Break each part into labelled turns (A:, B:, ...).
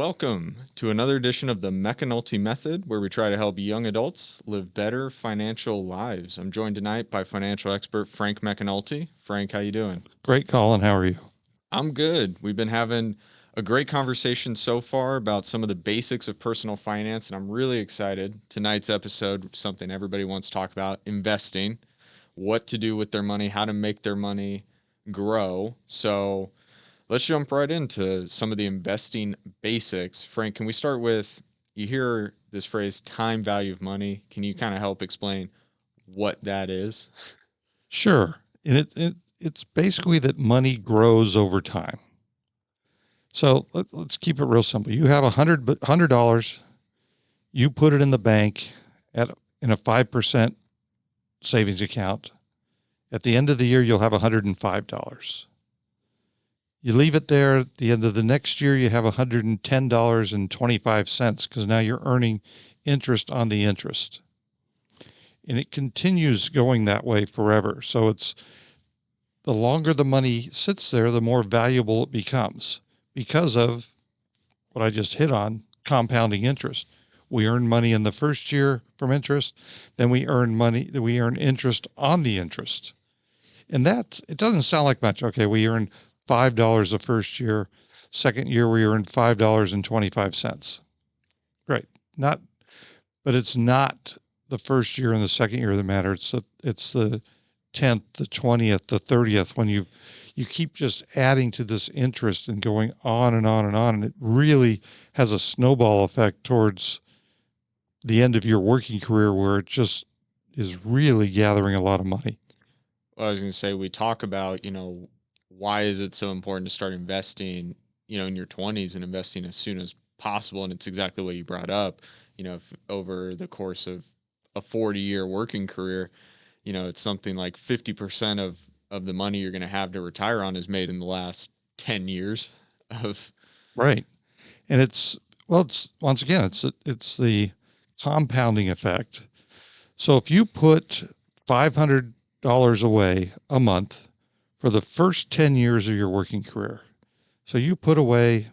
A: Welcome to another edition of the McEnulty Method, where we try to help young adults live better financial lives. I'm joined tonight by financial expert Frank McEnulty. Frank, how you doing?
B: Great, Colin. How are you?
A: I'm good. We've been having a great conversation so far about some of the basics of personal finance, and I'm really excited. Tonight's episode, something everybody wants to talk about, investing, what to do with their money, how to make their money grow. So, let's jump right into some of the investing basics. Frank, can we start with you hear this phrase time value of money? Can you kind of help explain what that is?
B: Sure. And it's basically that money grows over time. So let's keep it real simple. You have $100. You put it in the bank in a 5% savings account. At the end of the year, you'll have $105. You leave it there. At the end of the next year, you have $110.25 because now you're earning interest on the interest. And it continues going that way forever. So it's the longer the money sits there, the more valuable it becomes because of what I just hit on, compounding interest. We earn money in the first year from interest, then we earn interest on the interest. And that, it doesn't sound like much. Okay, we earn $5 the first year, second year we earn $5.25. Great. But it's not the first year and the second year that matter. It's the 10th, the 20th, the 30th, when you keep just adding to this interest and going on and on and on. And it really has a snowball effect towards the end of your working career where it just is really gathering a lot of money.
A: Well, I was going to say, we talk about, why is it so important to start investing, in your 20s and investing as soon as possible. And it's exactly what you brought up, if over the course of a 40-year working career, it's something like 50% of the money you're going to have to retire on is made in the last 10 years of
B: Right. And it's once again, it's the compounding effect. So if you put $500 away a month for the first 10 years of your working career, so you put away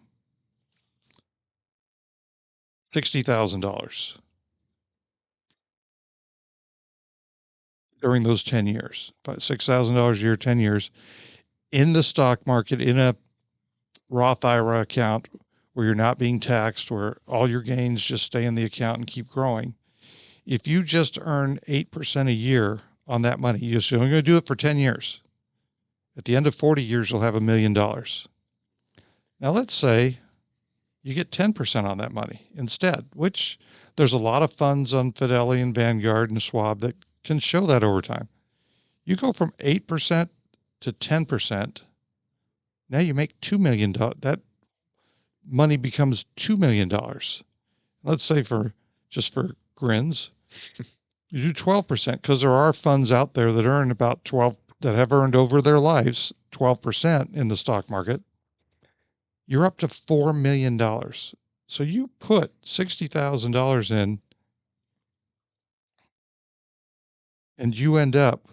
B: $60,000 during those 10 years, $6,000 a year, 10 years in the stock market, in a Roth IRA account where you're not being taxed, where all your gains just stay in the account and keep growing. If you just earn 8% a year on that money, you're only going to do it for 10 years. At the end of 40 years, you'll have $1 million. Now, let's say you get 10% on that money instead, which there's a lot of funds on Fidelity and Vanguard and Schwab that can show that over time. You go from 8% to 10%. Now you make $2 million. That money becomes $2 million. Let's say for grins, you do 12% because there are funds out there that earn about 12 that have earned over their lives 12% in the stock market. You're up to $4 million. So you put $60,000 in and you end up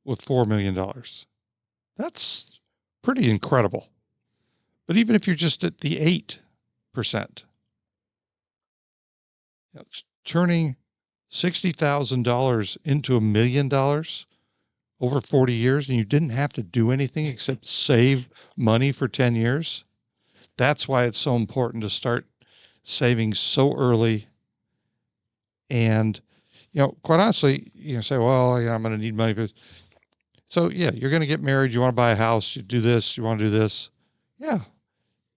B: with $4 million. That's pretty incredible. But even if you're just at the 8%, turning $60,000 into $1 million over 40 years, and you didn't have to do anything except save money for 10 years. That's why it's so important to start saving so early. And, quite honestly, you say, well, I'm going to need money for this. So yeah, you're going to get married. You want to buy a house. You do this. You want to do this. Yeah.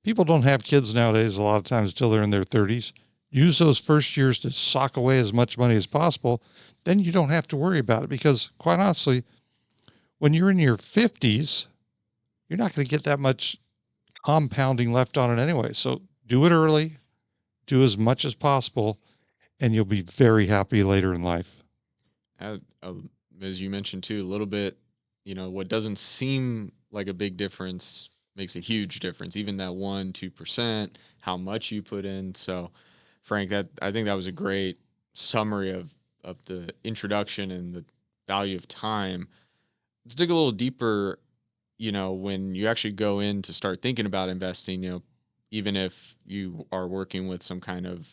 B: People don't have kids nowadays a lot of times until they're in their 30s. Use those first years to sock away as much money as possible. Then you don't have to worry about it because, quite honestly, when you're in your 50s, you're not going to get that much compounding left on it anyway. So do it early, do as much as possible, and you'll be very happy later in life.
A: As you mentioned too, a little bit, what doesn't seem like a big difference makes a huge difference. Even that 1-2%, how much you put in. So, Frank, that I think that was a great summary of the introduction and the value of time. Let's dig a little deeper. When you actually go in to start thinking about investing, even if you are working with some kind of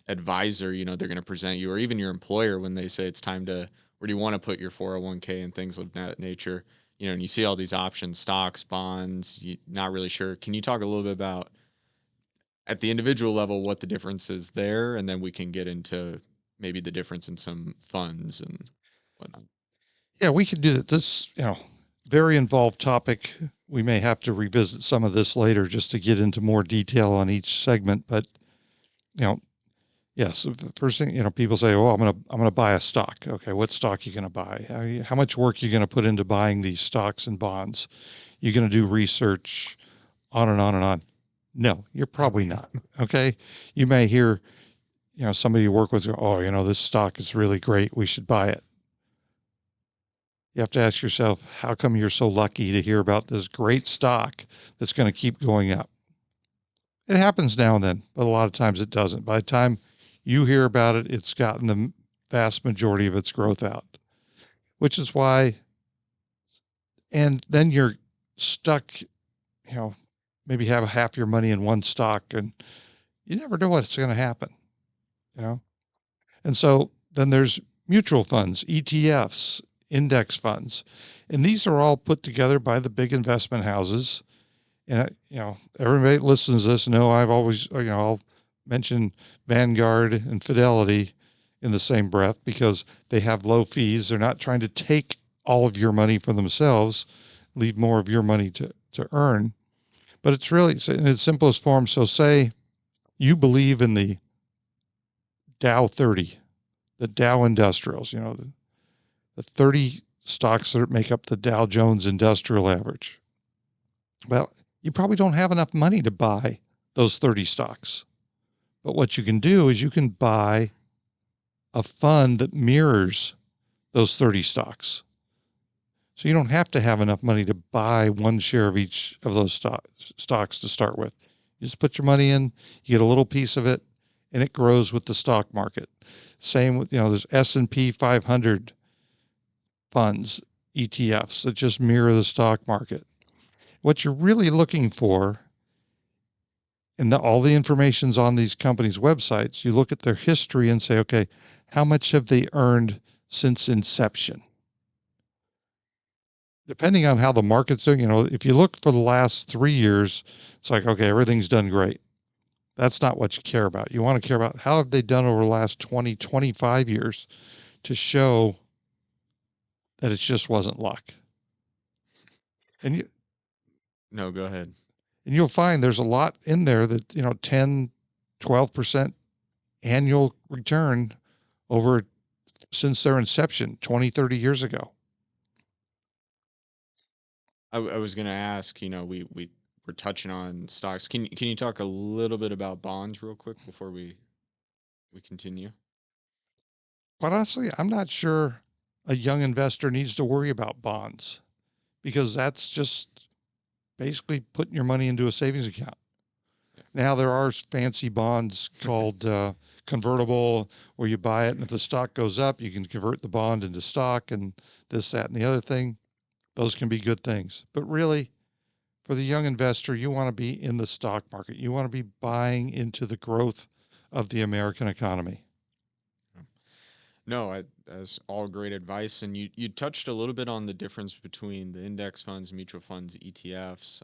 A: advisor, they're going to present you, or even your employer when they say it's time to, where do you want to put your 401k and things of that nature, and you see all these options, stocks, bonds, you not really sure. Can you talk a little bit about at the individual level what the difference is there, and then we can get into maybe the difference in some funds and whatnot.
B: Yeah, we could do that. This, very involved topic. We may have to revisit some of this later just to get into more detail on each segment. But, you know, yes, the first thing, people say, "Oh, I'm gonna buy a stock." Okay, what stock are you gonna buy? How much work are you gonna put into buying these stocks and bonds? You're gonna do research on and on and on. No, you're probably not. Okay, you may hear, somebody you work with go, "Oh, this stock is really great. We should buy it." You have to ask yourself, how come you're so lucky to hear about this great stock that's going to keep going up? It happens now and then, but a lot of times it doesn't. By the time you hear about it, it's gotten the vast majority of its growth out, which is why, and then you're stuck, maybe have half your money in one stock and you never know what's going to happen, you know? And so then there's mutual funds, ETFs, index funds, and these are all put together by the big investment houses. And, everybody that listens to this know I've always, I'll mention Vanguard and Fidelity in the same breath because they have low fees. They're not trying to take all of your money for themselves, leave more of your money to earn. But it's really in its simplest form. So say you believe in the Dow 30, the Dow Industrials, the 30 stocks that make up the Dow Jones Industrial Average. Well, you probably don't have enough money to buy those 30 stocks. But what you can do is you can buy a fund that mirrors those 30 stocks. So you don't have to have enough money to buy one share of each of those stocks to start with. You just put your money in, you get a little piece of it, and it grows with the stock market. Same with, there's S&P 500 funds, ETFs that just mirror the stock market. What you're really looking for, and all the information's on these companies' websites, you look at their history and say, okay, how much have they earned since inception? Depending on how the market's doing, if you look for the last 3 years, it's like, okay, everything's done great. That's not what you care about. You want to care about how have they done over the last 20, 25 years to show that it just wasn't luck. And you,
A: No, go ahead.
B: and you'll find there's a lot in there that, 10, 12% annual return over since their inception 20, 30 years ago.
A: I was gonna ask, we were touching on stocks. Can you talk a little bit about bonds real quick before we continue?
B: But honestly, I'm not sure a young investor needs to worry about bonds because that's just basically putting your money into a savings account.
A: Yeah.
B: Now there are fancy bonds called convertible where you buy it and if the stock goes up, you can convert the bond into stock and this, that, and the other thing. Those can be good things. But really, for the young investor, you want to be in the stock market. You want to be buying into the growth of the American economy.
A: No, that's all great advice. And you touched a little bit on the difference between the index funds, mutual funds, ETFs.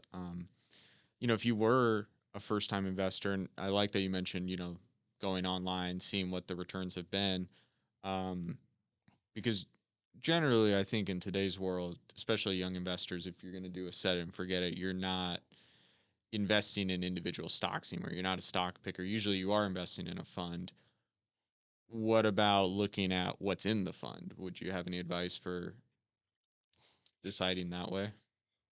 A: If you were a first time investor, and I like that you mentioned, going online, seeing what the returns have been, um, because generally, I think in today's world, especially young investors, if you're going to do a set it and forget it, you're not investing in individual stocks anymore. You're not a stock picker. Usually, you are investing in a fund. What about looking at what's in the fund? Would you have any advice for deciding that way?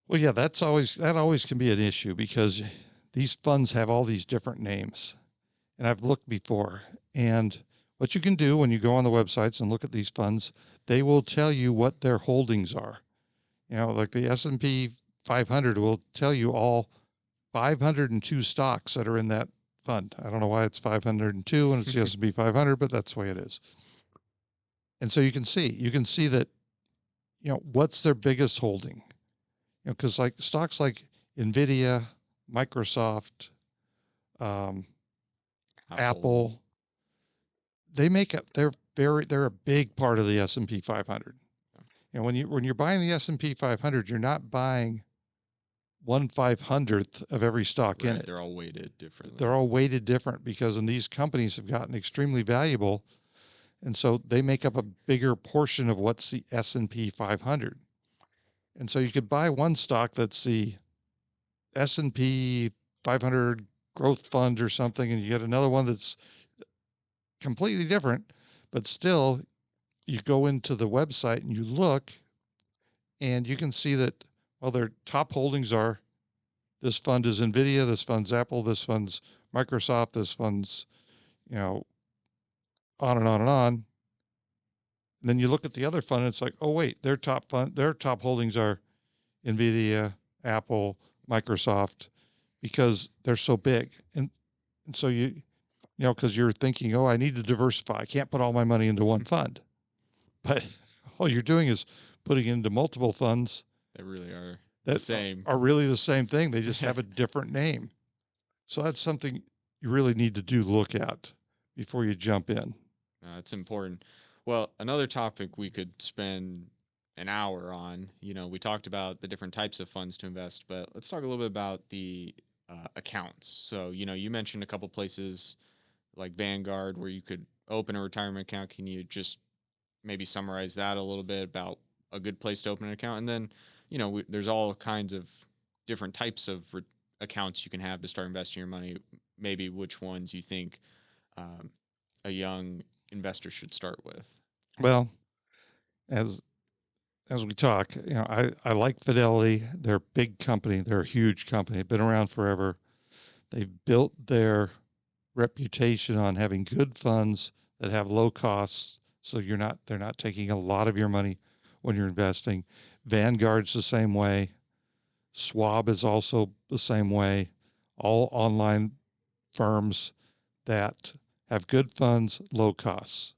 B: Well, yeah, that always can be an issue because these funds have all these different names. And I've looked before. And what you can do when you go on the websites and look at these funds, they will tell you what their holdings are. Like the S&P 500 will tell you all 502 stocks that are in that fund. I don't know why it's 502 and it's the S&P 500, but that's the way it is. And so you can see that, what's their biggest holding? Because like stocks like Nvidia, Microsoft, um,
A: Apple.
B: Apple. They're a big part of the S&P 500. And when you're buying the S&P 500, you're not buying 1/500th of every stock in
A: Right. They're
B: it.
A: all weighted differently.
B: They're all weighted different because these companies have gotten extremely valuable, and so they make up a bigger portion of what's the S&P 500. And so you could buy one stock that's the S&P 500 growth fund or something, and you get another one that's completely different, but still you go into the website and you look and you can see that, well, their top holdings are this fund is NVIDIA, this fund's Apple, this fund's Microsoft, this fund's, you know, on and on and on. And then you look at the other fund and it's like, oh, wait, their top holdings are NVIDIA, Apple, Microsoft, because they're so big. And so because you're thinking, oh, I need to diversify. I can't put all my money into one fund. But all you're doing is putting into multiple funds
A: They really are the
B: that
A: same.
B: are really the same thing. They just
A: Yeah.
B: have a different name. So that's something you really need to look at before you jump in.
A: It's important. Well, another topic we could spend an hour on, we talked about the different types of funds to invest, but let's talk a little bit about the accounts. So, you mentioned a couple places like Vanguard where you could open a retirement account. Can you just maybe summarize that a little bit about a good place to open an account? And then, there's all kinds of different types of accounts you can have to start investing your money. Maybe which ones you think um, a young investor should start with.
B: Well, as as we talk, I like Fidelity. They're a big company. They're a huge company. They've been around forever. They've built their reputation on having good funds that have low costs. So they're not taking a lot of your money when you're investing. Vanguard's the same way. Schwab is also the same way. All online firms that have good funds, low costs.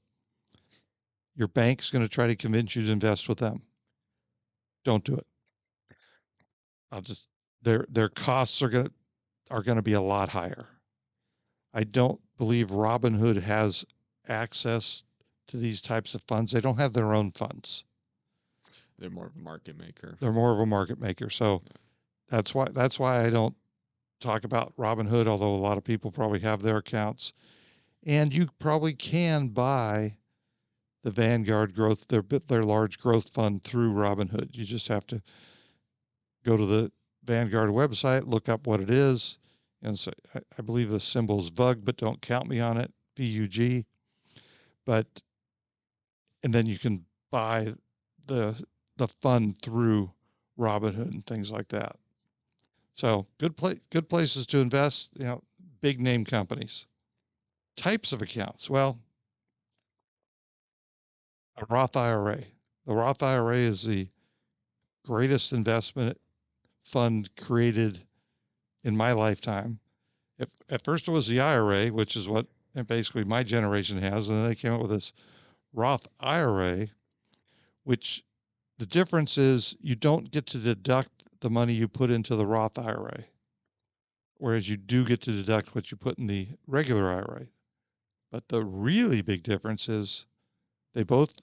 B: Your bank's going to try to convince you to invest with them. Don't do it. I'll just their costs are going to be a lot higher. I don't believe Robinhood has access to these types of funds. They don't have their own funds.
A: They're more of a market maker.
B: They're more of a market maker. So
A: Yeah.
B: that's why I don't talk about Robinhood, although a lot of people probably have their accounts. And you probably can buy the Vanguard growth, their large growth fund through Robinhood. You just have to go to the Vanguard website, look up what it is, and so I believe the symbol is VUG, but don't count me on it, VUG. But and then you can buy the the fund through Robinhood and things like that. So good places to invest. Big name companies. Types of accounts. Well, a Roth IRA. The Roth IRA is the greatest investment fund created in my lifetime. At first, it was the IRA, which is what basically my generation has, and then they came up with this Roth IRA, which the difference is you don't get to deduct the money you put into the Roth IRA, whereas you do get to deduct what you put in the regular IRA. But the really big difference is they both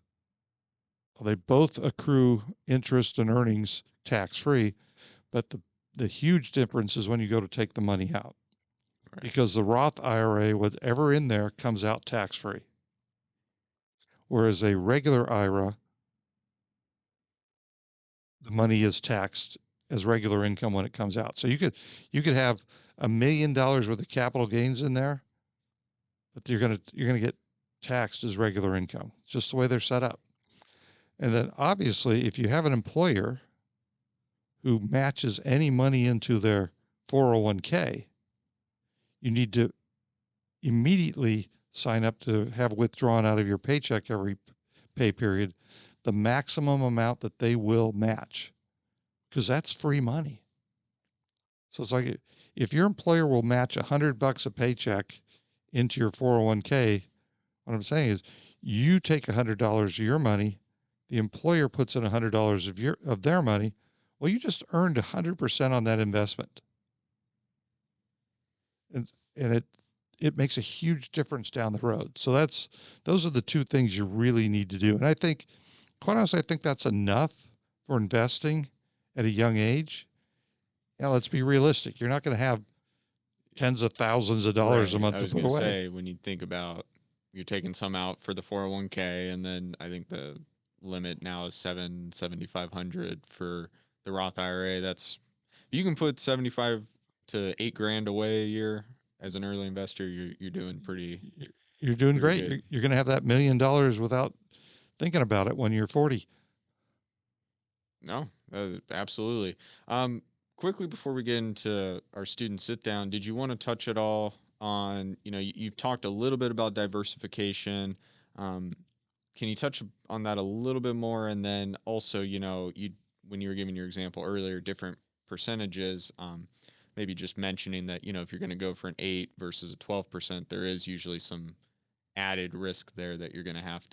B: they both accrue interest and earnings tax free, but the huge difference is when you go to take the money out.
A: Right.
B: Because the Roth IRA, whatever in there, comes out tax free. Whereas a regular IRA, the money is taxed as regular income when it comes out. So you could have $1 million worth of capital gains in there, but you're gonna get taxed as regular income. It's just the way they're set up. And then obviously, if you have an employer who matches any money into their 401k, you need to immediately sign up to have withdrawn out of your paycheck every pay period the maximum amount that they will match, because that's free money. So it's like if your employer will match $100 a paycheck into your 401k, what I'm saying is you take $100 of your money, the employer puts in $100 of their money. Well, you just earned 100% on that investment. And and it makes a huge difference down the road. So those are the two things you really need to do. And I think, quite honestly, I think that's enough for investing at a young age. Now, let's be realistic. You're not going to have tens of thousands of dollars a
A: Right.
B: month
A: I
B: to
A: was
B: put
A: gonna
B: away.
A: say when you think about you're taking some out for the 401k, and then I think the limit now is 7,500 for the Roth IRA. That's you can put 75 to 8 grand away a year as an early investor. You're doing
B: You're doing
A: pretty
B: great.
A: good.
B: You're going to have that $1 million without thinking about it when you're 40.
A: No, absolutely. Um, Quickly before we get into our student sit down, did you want to touch at all on, you've talked a little bit about diversification. Um, can you touch on that a little bit more? And then also, when you were giving your example earlier, different percentages, maybe just mentioning that, if you're going to go for an 8 versus a 12%, there is usually some added risk there that you're going to have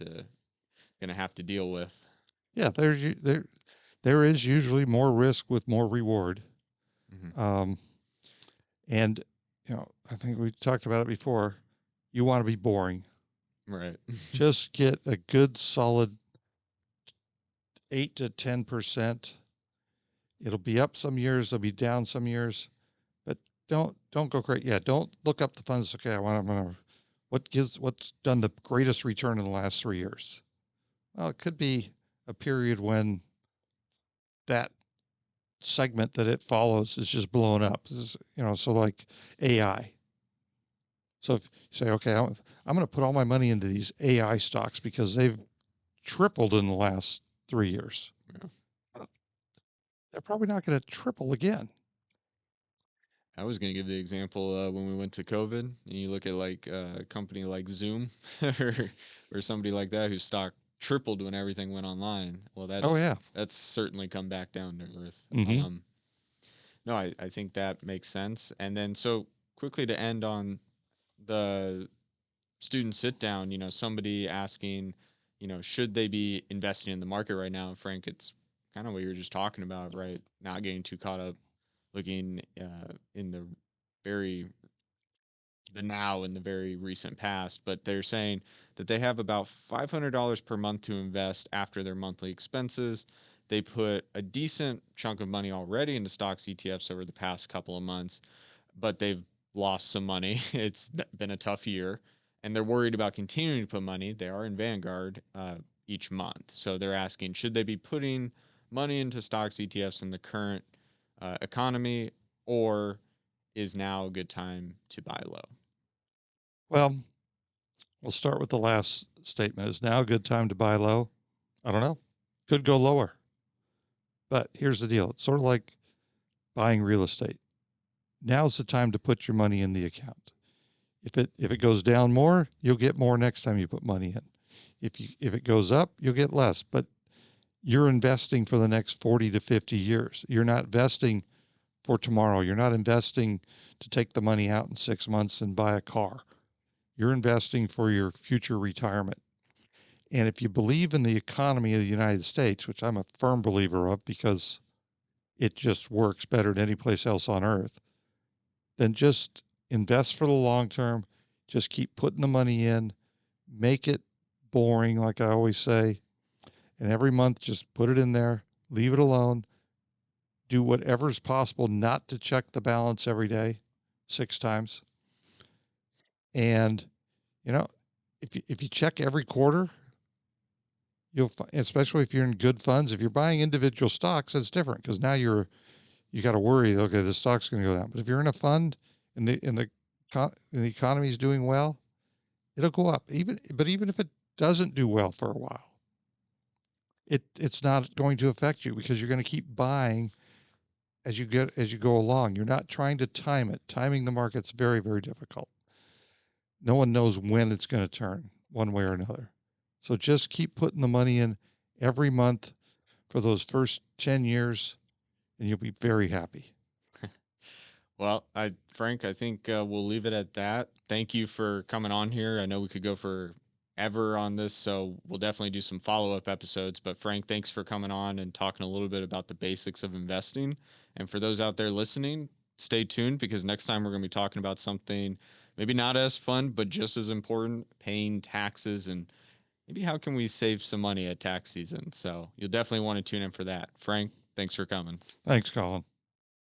A: to deal with.
B: Yeah, there is usually more risk with more reward.
A: Hmm.
B: Um, and I think we talked about it before. You want to be boring.
A: Right.
B: Just get a good solid 8 to 10%. It'll be up some years, it'll be down some years, but don't go crazy. Yeah, don't look up the funds. Okay, I'm gonna what's done the greatest return in the last 3 years. Well, it could be a period when that segment that it follows is just blowing up. So like AI. So if you say, okay, I'm going to put all my money into these AI stocks because they've tripled in the last 3 years.
A: Yeah.
B: Uh, They're probably not going to triple again.
A: I was going to give the example when we went to COVID, and you look at like a company like Zoom or somebody like that whose stock tripled when everything went online. Well,
B: Oh
A: that's
B: yeah.
A: that's certainly come back down to earth.
B: Hmm.
A: No, I think that makes sense. And then so quickly to end on the student sit down, somebody asking, should they be investing in the market right now? Frank, it's kind of what you were just talking about, right? Not getting too caught up looking in very the now in the very recent past, but they're saying that they have about $500 per month to invest after their monthly expenses. They put a decent chunk of money already into stocks ETFs over the past couple of months, but they've lost some money. It's been a tough year, and they're worried about continuing to put money. They are in Vanguard each month, so they're asking, should they be putting money into stocks ETFs in the current economy, or is now a good time to buy low?
B: Well, we'll start with the last statement. Is now a good time to buy low? I don't know. Could go lower. But here's the deal. It's sort of like buying real estate. Now's the time to put your money in the account. If it goes down more, you'll get more next time you put money in. If it goes up, you'll get less. But you're investing for the next 40 to 50 years. You're not investing for tomorrow. You're not investing to take the money out in 6 months and buy a car. You're investing for your future retirement. And if you believe in the economy of the United States, which I'm a firm believer of because it just works better than any place else on earth, then just invest for the long term. Just keep putting the money in, make it boring, like I always say. And every month, just put it in there, leave it alone, do whatever's possible not to check the balance every day 6 times. And, you know, if you check every quarter, especially if you're in good funds, if you're buying individual stocks, that's different because now you got to worry. Okay, the stock's going to go down. But if you're in a fund and the economy is doing well, it'll go up. Even if it doesn't do well for a while, it's not going to affect you because you're going to keep buying as you go along. You're not trying to time it. Timing the market's very, very difficult. No one knows when it's going to turn one way or another. So just keep putting the money in every month for those first 10 years and you'll be very happy.
A: Well, Frank, I think we'll leave it at that. Thank you for coming on here. I know we could go for ever on this, so we'll definitely do some follow-up episodes. But Frank, thanks for coming on and talking a little bit about the basics of investing. And for those out there listening, stay tuned because next time we're going to be talking about something maybe not as fun, but just as important, paying taxes and maybe how can we save some money at tax season. So you'll definitely want to tune in for that. Frank, thanks for coming.
B: Thanks, Colin.